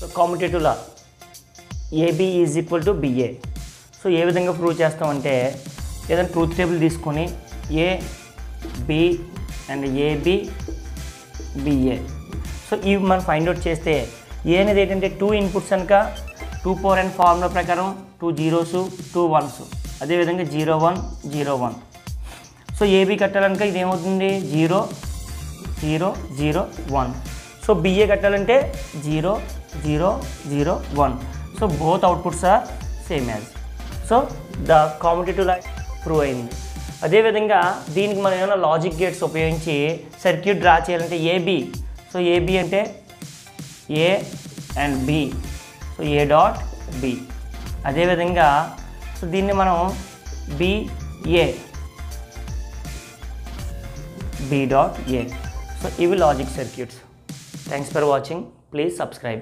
So commutative law AB is equal to BA. So ఏ విధంగా prove చేస్తామంటే ఏదైనా ట్రూత్ టేబుల్ తీసుకొని A B and AB BA. So ఇవి మనం ఫైండ్ అవుట్ చేస్తే ఏ అనేది ఏంటంటే 2 ఇన్పుట్స్ కనుక 2 power n ఫార్ములా ప్రకారం 2 zeros 2 1s, అదేవిధంగా 0 1 0 1. సో ఏబి కట్టాలనుక ఇది ఏమవుతుంది 0 0 0 1. సో బిఏ కట్టాలంటే 0 0 0 1. So both outputs are same as. So the commutative law prove అయింది. అదేవిధంగా దీనికి మనం ఏమైనా లాజిక్ గేట్స్ ఉపయోగించి సర్క్యూట్ డ్రా చేయాలంటే ఏబి. సో ఏబి అంటే A and B. So A dot B. అదేవిధంగా సో దీన్ని మనం BA B dot A. So ఇవి logic circuits. Thanks for watching. Please subscribe.